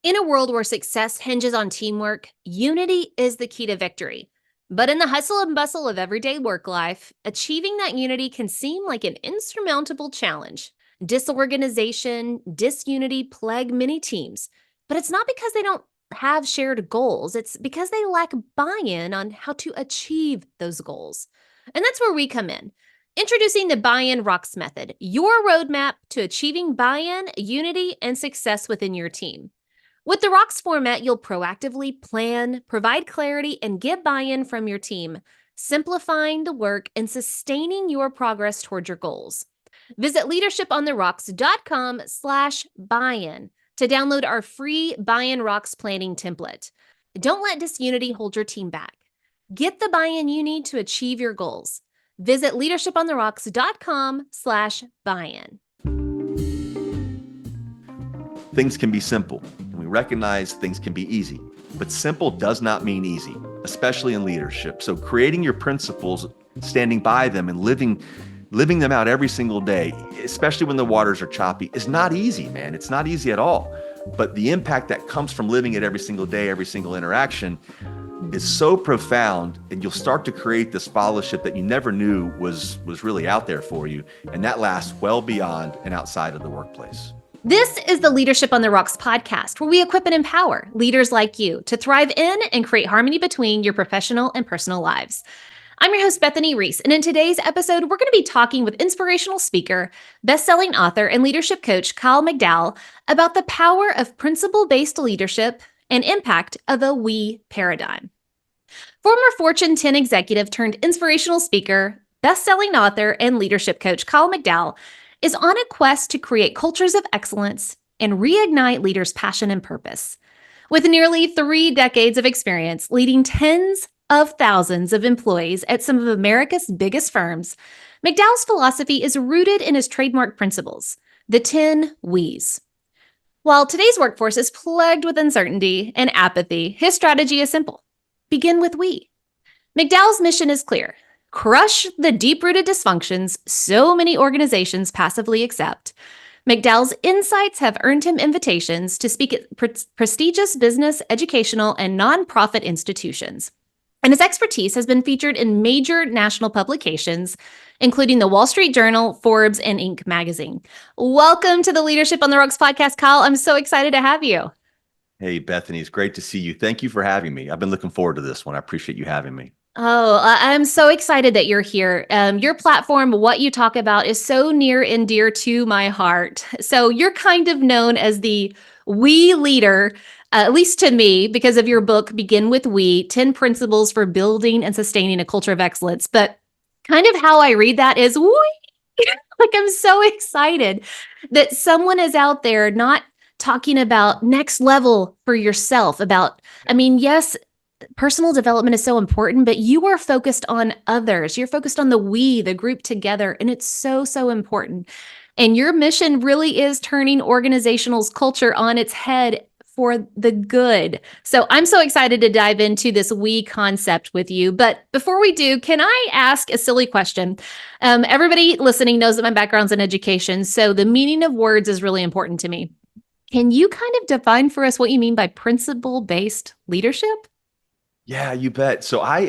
In a world where success hinges on teamwork, unity is the key to victory. But in the hustle and bustle of everyday work life, achieving that unity can seem like an insurmountable challenge. Disorganization, disunity plague many teams, but it's not because they don't have shared goals, it's because they lack buy in on how to achieve those goals. And that's where we come in. Introducing the Buy In Rocks method, your roadmap to achieving buy in, unity, and success within your team. With the Rocks format, you'll proactively plan, provide clarity, and get buy-in from your team, simplifying the work and sustaining your progress toward your goals. Visit leadershipontherocks.com/buy-in to download our free Buy-in Rocks planning template. Don't let disunity hold your team back. Get the buy-in you need to achieve your goals. Visit leadershipontherocks.com/buy-in. Things can be simple, and we recognize things can be easy, but simple does not mean easy, especially in leadership. So creating your principles, standing by them, and living them out every single day, especially when the waters are choppy, is not easy, man. It's not easy at all. But the impact that comes from living it every single day, every single interaction is so profound, and you'll start to create this fellowship that you never knew was really out there for you. And that lasts well beyond and outside of the workplace. This is the Leadership on the Rocks podcast, where we equip and empower leaders like you to thrive in and create harmony between your professional and personal lives. I'm your host, Bethany Reese, and in today's episode, we're going to be talking with inspirational speaker, best-selling author, and leadership coach Kyle McDowell about the power of principle-based leadership and impact of a we paradigm. Former Fortune 10 executive turned inspirational speaker, best-selling author, and leadership coach Kyle McDowell is on a quest to create cultures of excellence and reignite leaders' passion and purpose. With nearly 3 decades of experience leading tens of thousands of employees at some of America's biggest firms, McDowell's philosophy is rooted in his trademark principles, the 10 We's. While today's workforce is plagued with uncertainty and apathy, his strategy is simple. Begin with we. McDowell's mission is clear. Crush the deep-rooted dysfunctions so many organizations passively accept. McDowell's insights have earned him invitations to speak at prestigious business, educational, and nonprofit institutions. And his expertise has been featured in major national publications, including the Wall Street Journal, Forbes, and Inc. magazine. Welcome to the Leadership on the Rocks podcast, Kyle. I'm so excited to have you. Hey, Bethany, it's great to see you. Thank you for having me. I've been looking forward to this one. I appreciate you having me. Oh, I'm so excited that you're here. Your platform, what you talk about, is so near and dear to my heart. So you're kind of known as the we leader, at least to me, because of your book, Begin with We, 10 Principles for Building and Sustaining a Culture of Excellence. But kind of how I read that is, like I'm so excited that someone is out there not talking about next level for yourself, yes, personal development is so important, but you are focused on others. You're focused on the we, the group together, and it's so, so important. And your mission really is turning organizational's culture on its head for the good. So I'm so excited to dive into this we concept with you. But before we do, can I ask a silly question? Everybody listening knows that my background's in education, so the meaning of words is really important to me. Can you kind of define for us what you mean by principle-based leadership? Yeah, you bet. So I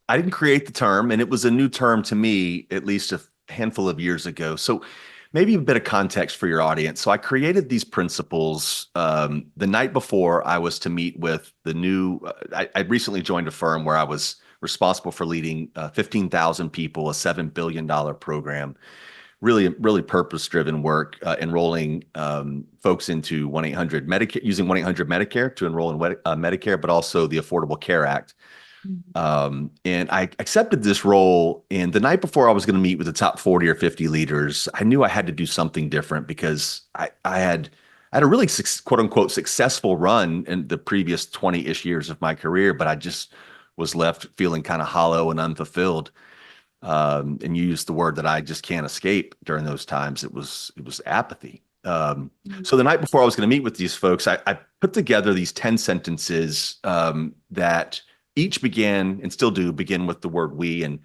didn't create the term, and it was a new term to me at least a handful of years ago. So maybe a bit of context for your audience. So I created these principles the night before I was to meet with the new. I recently joined a firm where I was responsible for leading 15,000 people, a $7 billion program. Really purpose-driven work, enrolling folks into 1-800 Medicare, using 1-800 Medicare to enroll in Medicare, but also the Affordable Care Act. And I accepted this role. And the night before I was going to meet with the top 40 or 50 leaders, I knew I had to do something different because I had a really quote unquote successful run in the previous 20-ish years of my career, but I just was left feeling kind of hollow and unfulfilled. And you used the word that I just can't escape during those times. It was apathy. So the night before I was going to meet with these folks, I put together these 10 sentences that each began and still do begin with the word we. And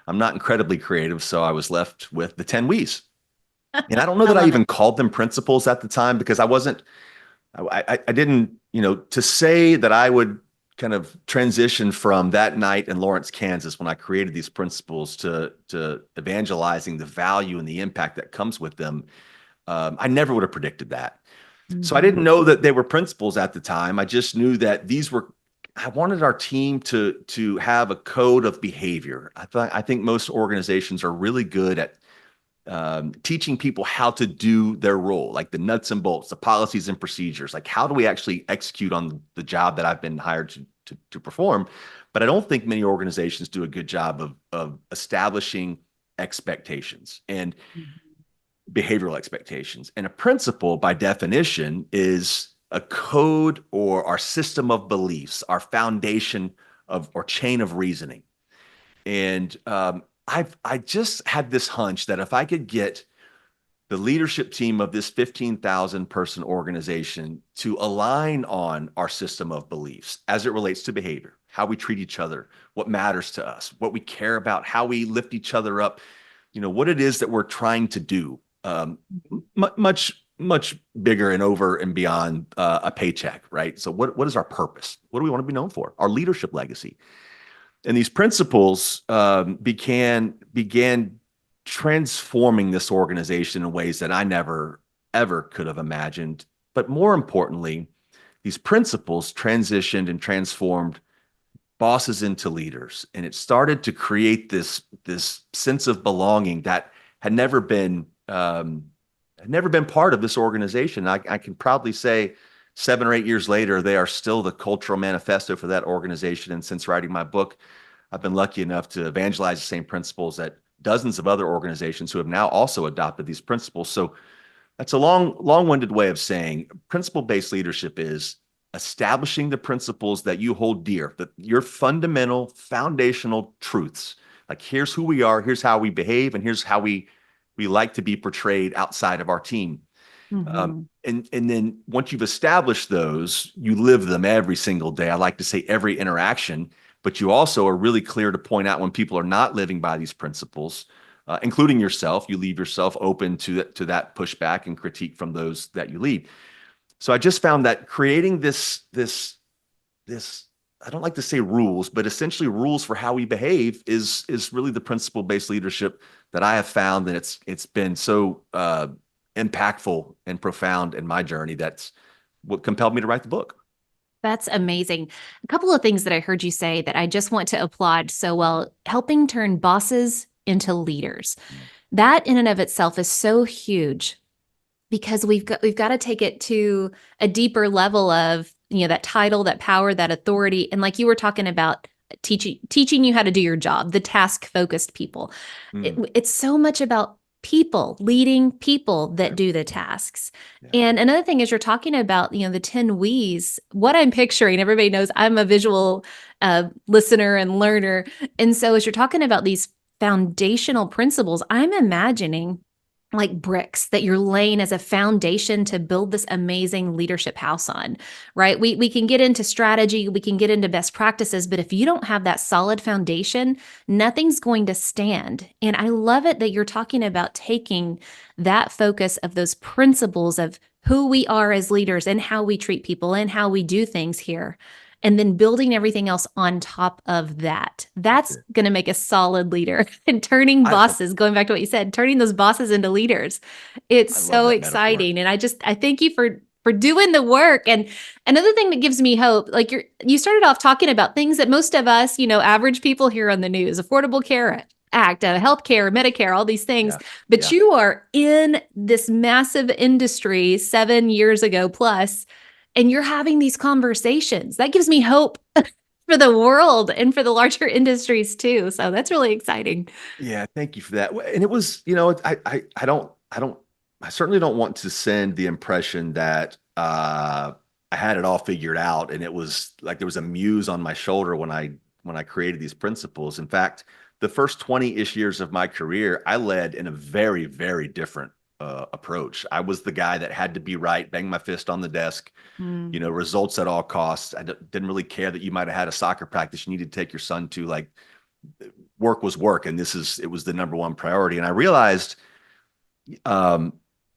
I'm not incredibly creative, so I was left with the 10 we's. And I don't know that I even called them principles at the time because I wasn't I didn't, to say that I would kind of transition from that night in Lawrence, Kansas, when I created these principles to evangelizing the value and the impact that comes with them. I never would have predicted that. So I didn't Mhm. know that they were principles at the time. I just knew that I wanted our team to have a code of behavior. I think most organizations are really good at teaching people how to do their role, like the nuts and bolts, the policies and procedures. Like, how do we actually execute on the job that I've been hired to perform? But I don't think many organizations do a good job of establishing expectations and behavioral expectations. And a principle, by definition, is a code or our system of beliefs, our foundation of or chain of reasoning. And I just had this hunch that if I could get the leadership team of this 15,000 person organization to align on our system of beliefs as it relates to behavior, how we treat each other, what matters to us, what we care about, how we lift each other up, what it is that we're trying to do, much bigger and over and beyond a paycheck, right? So what is our purpose? What do we want to be known for? Our leadership legacy. And these principles began transforming this organization in ways that I never ever could have imagined. But more importantly, these principles transitioned and transformed bosses into leaders, and it started to create this sense of belonging that had never been part of this organization. I can proudly say 7 or 8 years later, they are still the cultural manifesto for that organization. And since writing my book, I've been lucky enough to evangelize the same principles at dozens of other organizations who have now also adopted these principles. So that's a long-winded way of saying principle-based leadership is establishing the principles that you hold dear, that your fundamental, foundational truths. Like, here's who we are, here's how we behave, and here's how we like to be portrayed outside of our team. Mhm. And then once you've established those, you live them every single day. I like to say every interaction, but you also are really clear to point out when people are not living by these principles, including yourself. You leave yourself open to that pushback and critique from those that you lead. So I just found that creating this I don't like to say rules, but essentially rules for how we behave is really the principle based leadership that I have found, and it's been so impactful and profound in my journey. That's what compelled me to write the book. That's amazing. A couple of things that I heard you say that I just want to applaud so well, helping turn bosses into leaders. That in and of itself is so huge because we've got to take it to a deeper level of, that title, that power, that authority. And like you were talking about teaching you how to do your job, the task focused people. Mm, It's so much about people, leading people that yeah, do the tasks. yeah. And another thing is you're talking about, the 10 We's. What I'm picturing, everybody knows I'm a visual listener and learner. And so as you're talking about these foundational principles, I'm imagining like bricks that you're laying as a foundation to build this amazing leadership house on, right? We can get into strategy, we can get into best practices, but if you don't have that solid foundation, nothing's going to stand. And I love it that you're talking about taking that focus of those principles of who we are as leaders and how we treat people and how we do things here, and then building everything else on top of that. That's That's it. going to make a solid leader. And turning I love bosses, going back to what you said, turning those bosses into leaders. It's I love so that metaphor. exciting. And I thank you for doing the work. And another thing that gives me hope, like you started off talking about things that most of us, average people hear on the news, Affordable Care Act, healthcare, Medicare, all these things. Yeah, But yeah. you are in this massive industry 7 years ago plus, and you're having these conversations. That gives me hope for the world and for the larger industries too. So that's really exciting. Yeah, thank you for that. And it was, I certainly don't want to send the impression that I had it all figured out and it was like there was a muse on my shoulder when I created these principles. In fact, the first 20-ish years of my career, I led in a very, very different approach. I was the guy that had to be right, bang my fist on the desk, Mm. results at all costs. Didn't really care that you might have had a soccer practice you needed to take your son to. Like, work was work, and it was the number one priority. And I realized um,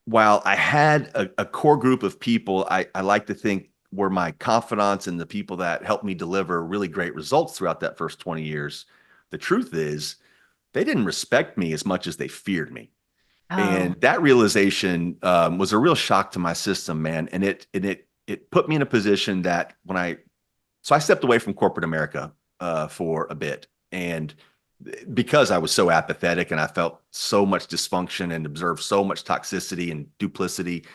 while I had a core group of people, I like to think were my confidants and the people that helped me deliver really great results throughout that first 20 years. The truth is, they didn't respect me as much as they feared me. Oh. And that realization was a real shock to my system, man. And it put me in a position that so I stepped away from corporate America for a bit, and because I was so apathetic and I felt so much dysfunction and observed so much toxicity and duplicity,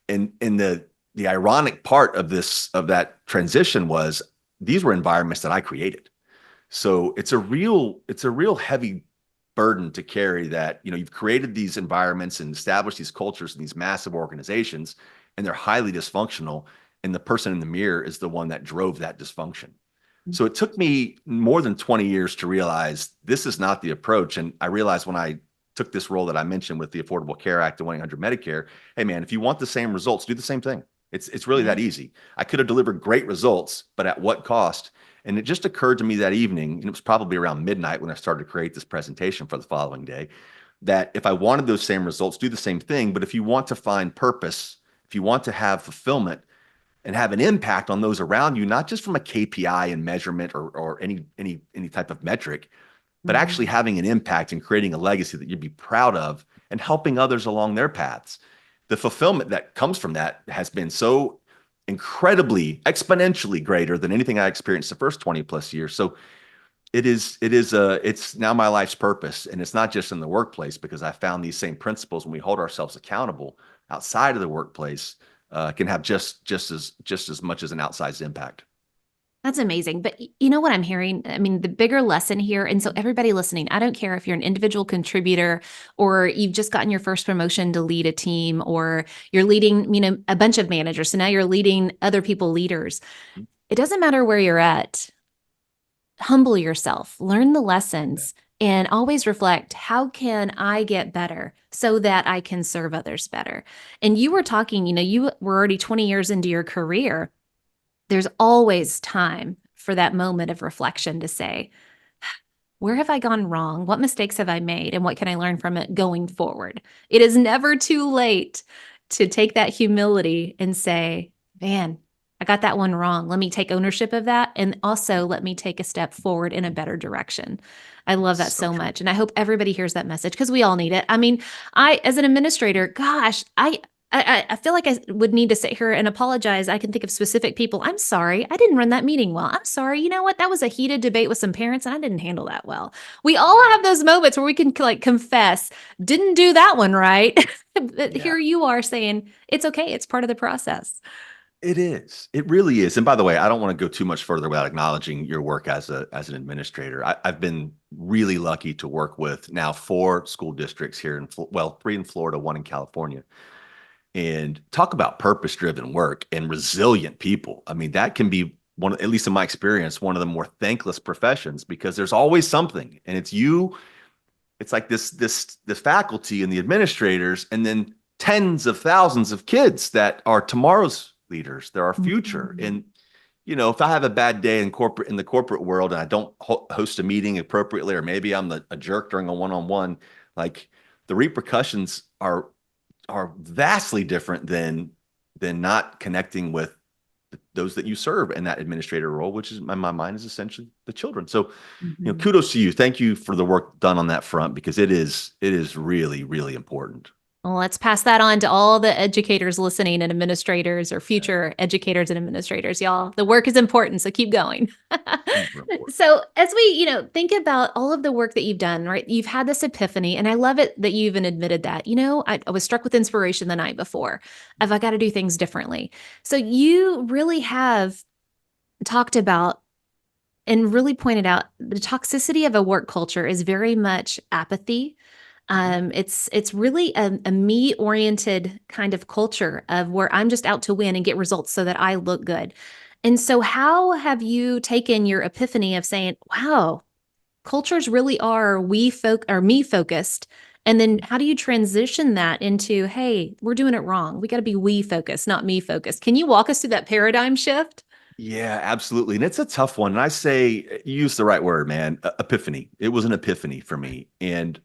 and the ironic part of that transition was these were environments that I created. So it's a real heavy burden to carry that, you've created these environments and established these cultures in these massive organizations, and they're highly dysfunctional. And the person in the mirror is the one that drove that dysfunction. So it took me more than 20 years to realize this is not the approach. And I realized when I took this role that I mentioned with the Affordable Care Act and 1-800 Medicare, hey man, if you want the same results, do the same thing. It's really Yeah. that easy. I could have delivered great results, but at what cost? And it just occurred to me that evening, and it was probably around midnight when I started to create this presentation for the following day, that if I wanted those same results, do the same thing. But if you want to find purpose, if you want to have fulfillment and have an impact on those around you, not just from a KPI and measurement or any type of metric, but actually Mhm. having an impact and creating a legacy that you'd be proud of and helping others along their paths. The fulfillment that comes from that has been so incredibly exponentially greater than anything I experienced the first 20 plus years. So it's now my life's purpose. And it's not just in the workplace, because I found these same principles when we hold ourselves accountable outside of the workplace can have just as much as an outsized impact. That's amazing. But you know what I'm hearing? I mean, the bigger lesson here, and so everybody listening, I don't care if you're an individual contributor or you've just gotten your first promotion to lead a team or you're leading, a bunch of managers. So now you're leading other people leaders. It doesn't matter where you're at. Humble yourself, learn the Yeah. lessons, and always reflect, how can I get better so that I can serve others better? And you were talking, you were already 20 years into your career. There's always time for that moment of reflection to say, where have I gone wrong? What mistakes have I made? And what can I learn from it going forward? It is never too late to take that humility and say, man, I got that one wrong. Let me take ownership of that. And also let me take a step forward in a better direction. I love that So so true. much. And I hope everybody hears that message because we all need it. I mean, as an administrator, gosh, I feel like I would need to sit here and apologize. I can think of specific people. I'm sorry. I didn't run that meeting well. I'm sorry. You know what? That was a heated debate with some parents and I didn't handle that well. We all have those moments where we can like confess, didn't do that one right. But Yeah. here you are saying, it's okay. It's part of the process. It is. It really is. And by the way, I don't want to go too much further without acknowledging your work as an administrator. I've been really lucky to work with now 4 school districts here well, 3 in Florida, 1 in California. And talk about purpose-driven work and resilient people. I mean, that can be one, at least in my experience, one of the more thankless professions, because there's always something, and it's you. It's like this faculty and the administrators, and then tens of thousands of kids that are tomorrow's leaders. They're our future. Mhm. And if I have a bad day in the corporate world and I don't host a meeting appropriately, or maybe I'm a jerk during a one-on-one, like the repercussions are vastly different than not connecting with those that you serve in that administrator role, which is in my mind is essentially the children. So, Mhm. kudos to you. Thank you for the work done on that front, because it is really, really important. Well, let's pass that on to all the educators listening and administrators or Yeah, future educators and administrators, y'all. The work is important, so keep going. super important. So, as we, think about all of the work that you've done, right? You've had this epiphany, and I love it that you even admitted that. I was struck with inspiration the night before. I've got to do things differently. So, you really have talked about and really pointed out the toxicity of a work culture is very much apathy. Mhm. It's really a me oriented kind of culture of where I'm just out to win and get results so that I look good. And so, how have you taken your epiphany of saying, "Wow, cultures really are me focused," and then how do you transition that into, "Hey, we're doing it wrong. We got to be we focused, not me focused." Can you walk us through that paradigm shift? Yeah, absolutely. And it's a tough one. And I say, you use the right word, man. Epiphany. It was an epiphany for me. And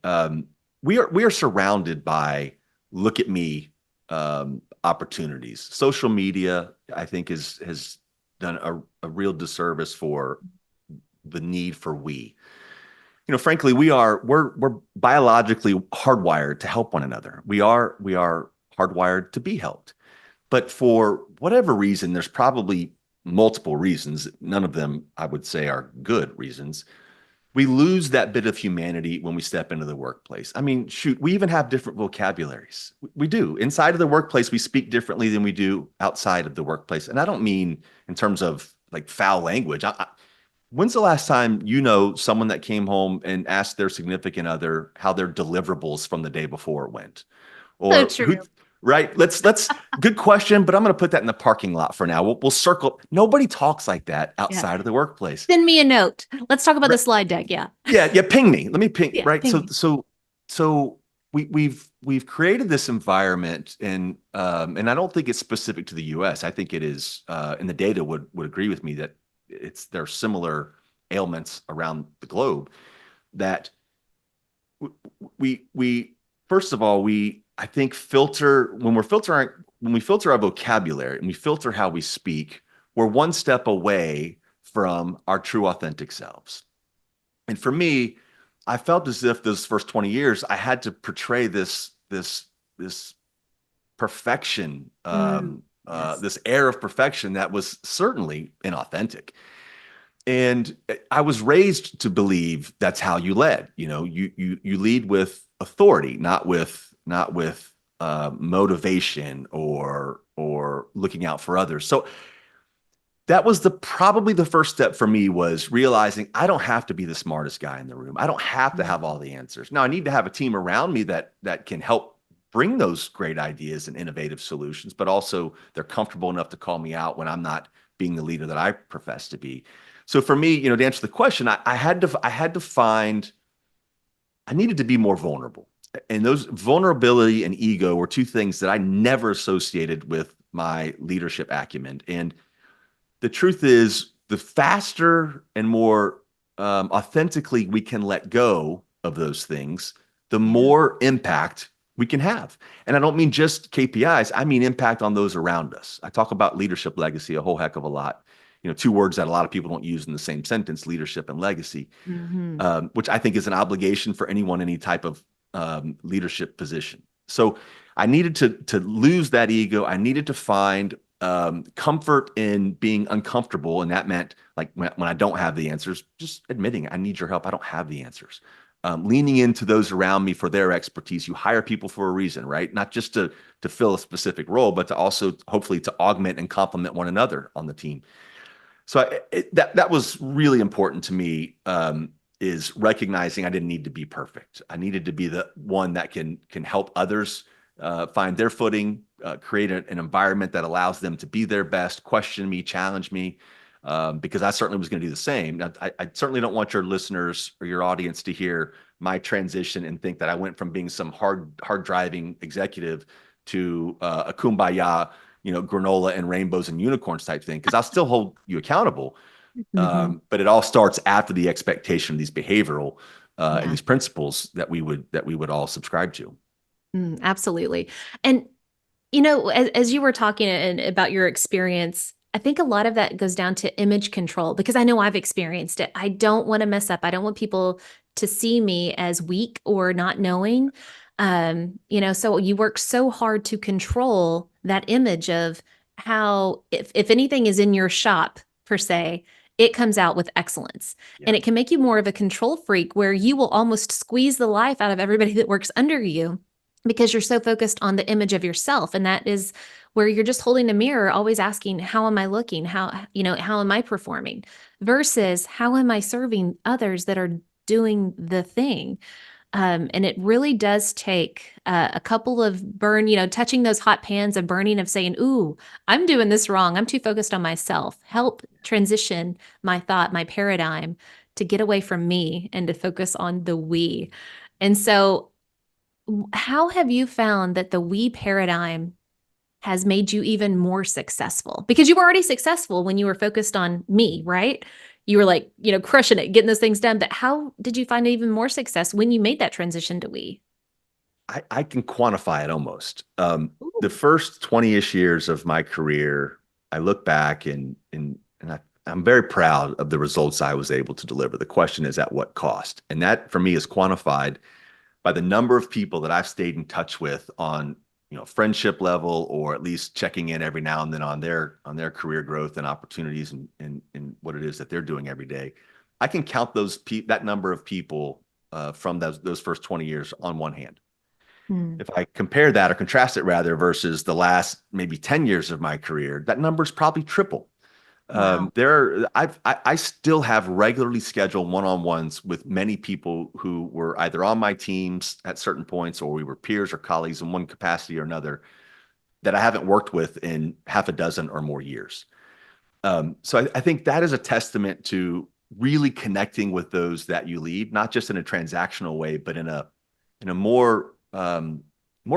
we are surrounded by look at me. opportunities. Social media, I think, has done a real disservice for the need for we. Frankly, we're biologically hardwired to help one another. We are hardwired to be helped. But for whatever reason, there's probably multiple reasons. None of them, I would say, are good reasons. We lose that bit of humanity when we step into the workplace. I mean, shoot, we even have different vocabularies. We do. Inside of the workplace, we speak differently than we do outside of the workplace. And I don't mean in terms of like foul language. When's the last time someone that came home and asked their significant other how their deliverables from the day before went? So Or who, true. right? Let's good question, but I'm going to put that in the parking lot for now. We'll circle. Nobody talks like that Yeah. outside of the workplace. Send me a note. Let's talk about the Right. slide deck. Yeah. Yeah, yeah, ping me. Let me ping, Yeah. right? Ping So me. so so we've created this environment, and I don't think it's specific to the US. I think it is, and the data would agree with me that there are similar ailments around the globe that we first of all, I think filter when we filter our vocabulary and we filter how we speak, we're one step away from our true authentic selves. And for me, I felt as if those first 20 years I had to portray this perfection, Yes. this air of perfection that was certainly inauthentic. And I was raised to believe that's how you led. You lead with authority, not with motivation or looking out for others. So that was probably the first step for me, was realizing I don't have to be the smartest guy in the room. I don't have to have all the answers. Now I need to have a team around me that can help bring those great ideas and innovative solutions, but also they're comfortable enough to call me out when I'm not being the leader that I profess to be. So for me, to answer the question, I had to find, I needed to be more vulnerable. And those vulnerability and ego were two things that I never associated with my leadership acumen. And the truth is, the faster and more authentically we can let go of those things, the Yeah. more impact we can have. And I don't mean just KPIs, I mean impact on those around us. I talk about leadership legacy a whole heck of a lot. Two words that a lot of people don't use in the same sentence: leadership and legacy, Hmm. which I think is an obligation for anyone, any type of leadership position. So I needed to lose that ego. I needed to find comfort in being uncomfortable. And that meant, like, when I don't have the answers, just admitting I need your help. I don't have the answers. Leaning into those around me for their expertise. You hire people for a reason, right? Not just to fill a specific role, but to also hopefully to augment and complement one another on the team. So that was really important to me, is recognizing I didn't need to be perfect. I needed to be the one that can help others find their footing, create an environment that allows them to be their best, question me, challenge me, because I certainly was going to do the same. Now, I certainly don't want your listeners or your audience to hear my transition and think that I went from being some hard driving executive to a kumbaya, granola and rainbows and unicorns type thing, because I'll still hold you accountable. Hmm. But it all starts after the expectation of these behavioral and Yeah. these principles that we would all subscribe to. Absolutely. And as you were talking about your experience, I think a lot of that goes down to image control, because I know I've experienced it. I don't want to mess up. I don't want people to see me as weak or not knowing. So you work so hard to control that image of how, if anything is in your shop, per se, it comes out with excellence. Yeah. And it can make you more of a control freak, where you will almost squeeze the life out of everybody that works under you, because you're so focused on the image of yourself. And that is where you're just holding a mirror, always asking, how am I looking? How am I performing? Versus, how am I serving others that are doing the thing? And it really does take a couple of touching those hot pans of burning, of saying, ooh, I'm doing this wrong. I'm too focused on myself. Help transition my thought, my paradigm, to get away from me and to focus on the we. And so, how have you found that the we paradigm has made you even more successful? Because you were already successful when you were focused on me, right? You were like, crushing it, getting those things done. But how did you find even more success when you made that transition to we? I can quantify it almost. The Ooh. first 20-ish years of my career, I look back I'm very proud of the results I was able to deliver. The question is at what cost? And that for me is quantified by the number of people that I've stayed in touch with on, friendship level, or at least checking in every now and then on their career growth and opportunities and what it is that they're doing every day. I can count that number of people from those first 20 years on one hand. Hmm. If I compare that or contrast it rather versus the last maybe 10 years of my career, that number is probably triple. Wow. I still have regularly scheduled one-on-ones with many people who were either on my teams at certain points, or we were peers or colleagues in one capacity or another, that I haven't worked with in half a dozen or more years. So I think that is a testament to really connecting with those that you lead, not just in a transactional way, but in a more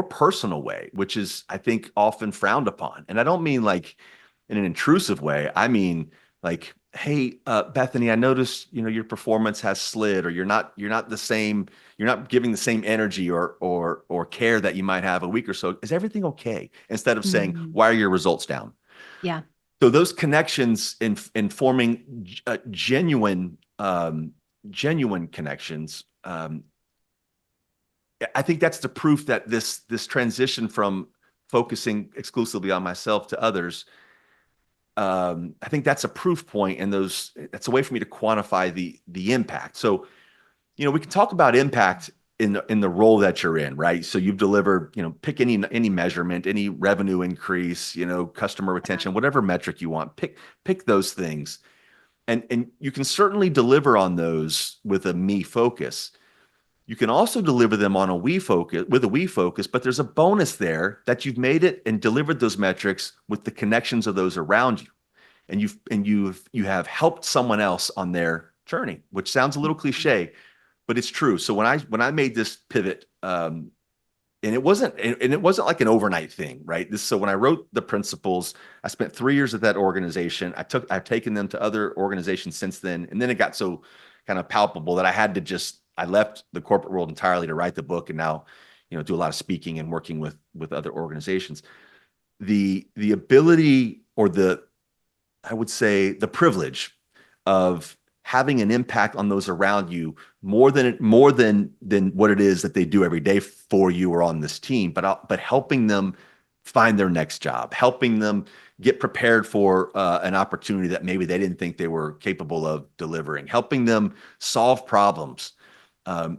personal way, which is, I think, often frowned upon. And I don't mean like in an intrusive way. I mean like, hey, Bethany, I noticed, your performance has slid, or you're not the same, you're not giving the same energy or care that you might have a week or so. Is everything okay? Instead of saying, Mm. why are your results down? Yeah. So those connections in forming genuine connections. I think that's the proof that this transition from focusing exclusively on myself to others. I think that's a proof point, and that's a way for me to quantify the impact. So, we can talk about impact in the role that you're in, right? So you've delivered, pick any measurement, any revenue increase, customer retention, whatever metric you want. Pick those things, and you can certainly deliver on those with a me focus. You can also deliver them on a we focus with a we focus, but there's a bonus there that you've made it and delivered those metrics with the connections of those around you, and you have helped someone else on their journey, which sounds a little cliche, but it's true. So when I made this pivot, and it wasn't like an overnight thing, right? So when I wrote the principles, I spent 3 years at that organization. I've taken them to other organizations since then, and then it got so kind of palpable that I left the corporate world entirely to write the book, and now, do a lot of speaking and working with other organizations. The ability, or I would say, the privilege of having an impact on those around you, more than what it is that they do every day for you or on this team, but helping them find their next job, helping them get prepared for an opportunity that maybe they didn't think they were capable of delivering, helping them solve problems.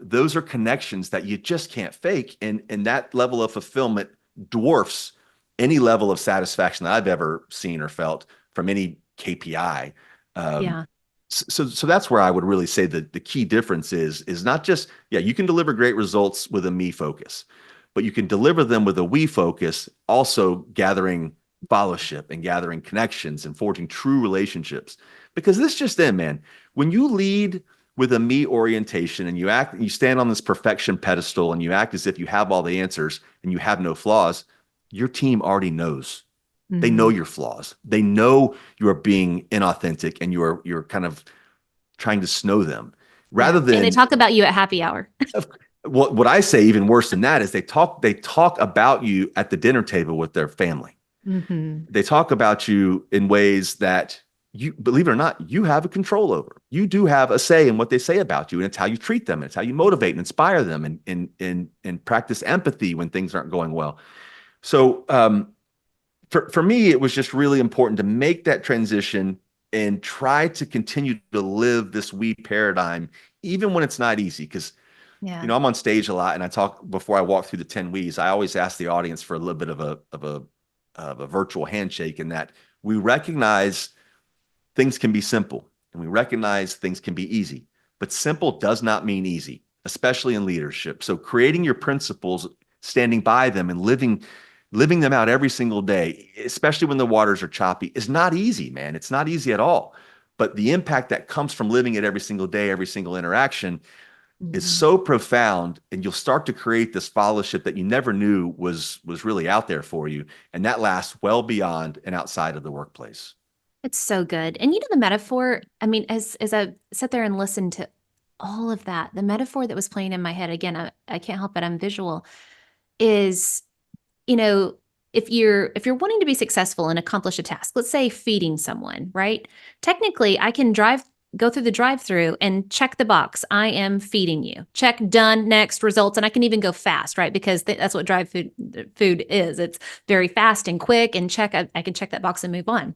Those are connections that you just can't fake, and that level of fulfillment dwarfs any level of satisfaction that I've ever seen or felt from any KPI. Um, Yeah. so that's where I would really say that the key difference is not just, yeah, you can deliver great results with a me focus, but you can deliver them with a we focus, also gathering fellowship and gathering connections and forging true relationships. Because this just in, man, when you lead with a me orientation and you stand on this perfection pedestal and you act as if you have all the answers and you have no flaws, your team already knows. They know Hmm. your flaws. They know you are being inauthentic, and you're kind of trying to snow them, Yeah. rather And they than talk about you at happy hour. what I say. Even worse than that is they talk about you at the dinner table with their family. Hmm. They talk about you in ways that, you, believe it or not, you have a control over. You do have a say in what they say about you, and it's how you treat them, and it's how you motivate and inspire them, and practice empathy when things aren't going well. So for me, it was just really important to make that transition and try to continue to live this we paradigm, even when it's not easy. Because, Yeah. I'm on stage a lot, and I talk before I walk through the 10 We's. I always ask the audience for a little bit of a virtual handshake, in that we recognize things can be simple, and we recognize things can be easy, but simple does not mean easy, especially in leadership. So creating your principles, standing by them, and living them out every single day, especially when the waters are choppy, is not easy, man. It's not easy at all. But the impact that comes from living it every single day, every single interaction, is Hmm. so profound, and you'll start to create this fellowship that you never knew was really out there for you, and that lasts well beyond and outside of the workplace. It's so good. And the metaphor, I mean, as I sat there and listened to all of that, the metaphor that was playing in my head, again, I can't help it, I'm visual. is, you know, if you're wanting to be successful and accomplish a task, let's say feeding someone, right? Technically, I can go through the drive-through and check the box. I am feeding you. Check, done, next, results, and I can even go fast, right? Because that's what drive food is. It's very fast and quick, and check. I can check that box and move on.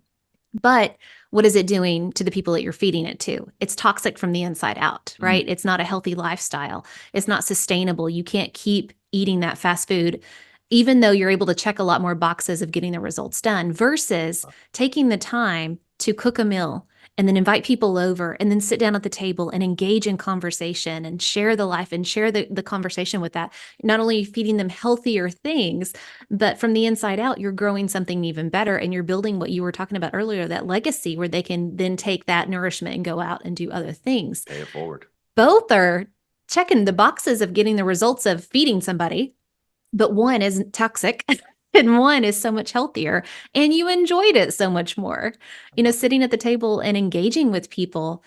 But what is it doing to the people that you're feeding it to? It's toxic from the inside out, right? Mm. It's not a healthy lifestyle. It's not sustainable. You can't keep eating that fast food, even though you're able to check a lot more boxes of getting the results done, versus taking the time to cook a meal and then invite people over and then sit down at the table and engage in conversation and share the life and share the conversation with that. Not only feeding them healthier things, but from the inside out, you're growing something even better, and you're building what you were talking about earlier, that legacy where they can then take that nourishment and go out and do other things. Pay it forward. Both are checking the boxes of getting the results of feeding somebody, but one isn't toxic and one is so much healthier, and you enjoyed it so much more. Sitting at the table and engaging with people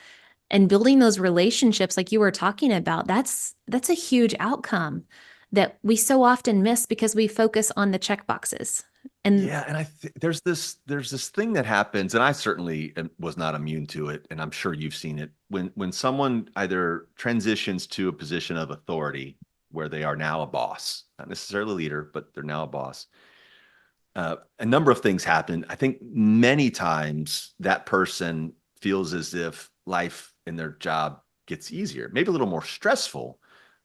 and building those relationships like you were talking about, that's a huge outcome that we so often miss because we focus on the check boxes. And Yeah, and there's this thing that happens, and I certainly was not immune to it, and I'm sure you've seen it when someone either transitions to a position of authority where they are now a boss, not necessarily a leader, but they're now a boss. A number of things happen. I think many times that person feels as if life in their job gets easier, maybe a little more stressful,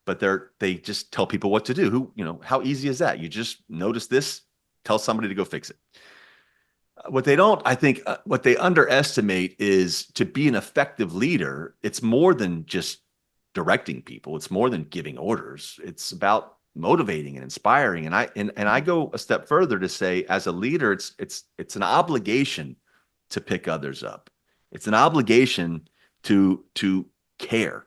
but they just tell people what to do. How easy is that? You just notice this, tell somebody to go fix it. What they don't, I think, what they underestimate is to be an effective leader, it's more than just directing people. It's more than giving orders. It's about motivating and inspiring. And I go a step further to say, as a leader, it's an obligation to pick others up. It's an obligation to care.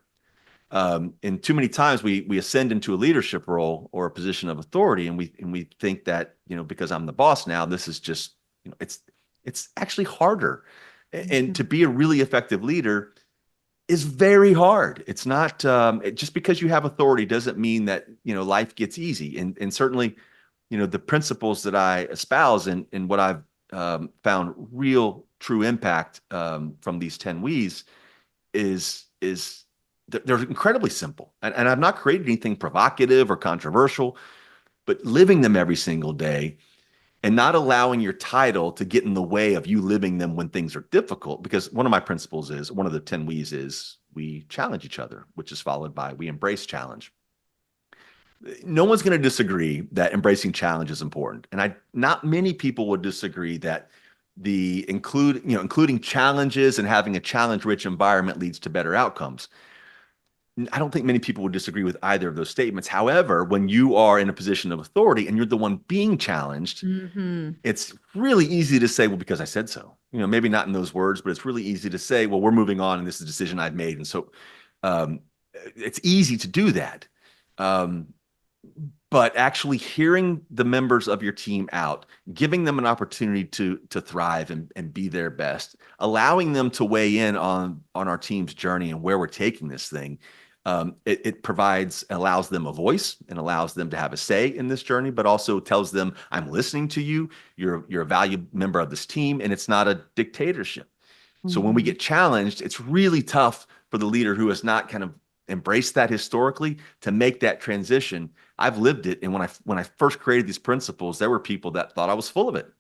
And too many times we ascend into a leadership role or a position of authority, and we think that because I'm the boss now, this is just it's actually harder. And to be a really effective leader is very hard. It's not just because you have authority doesn't mean that life gets easy. And certainly the principles that I espouse and what I've found real true impact from these 10 W's is they're incredibly simple. And I've not created anything provocative or controversial, but living them every single day and not allowing your title to get in the way of you living them when things are difficult. Because one of my principles is, one of the 10 We's is, we challenge each other, which is followed by we embrace challenge. No one's going to disagree that embracing challenge is important. And not many people would disagree that including challenges and having a challenge-rich environment leads to better outcomes. I don't think many people would disagree with either of those statements. However, when you are in a position of authority and you're the one being challenged, it's really easy to say, well, because I said so. Maybe not in those words, but it's really easy to say, well, we're moving on and this is a decision I've made. And so it's easy to do that. But actually hearing the members of your team out, giving them an opportunity to thrive and be their best, allowing them to weigh in on our team's journey and where we're taking this thing, it allows them a voice and allows them to have a say in this journey, but also tells them, I'm listening to you. You're a valued member of this team, and it's not a dictatorship. So when we get challenged, it's really tough for the leader who has not kind of embraced that historically to make that transition. I've lived it. And when I first created these principles, there were people that thought I was full of it.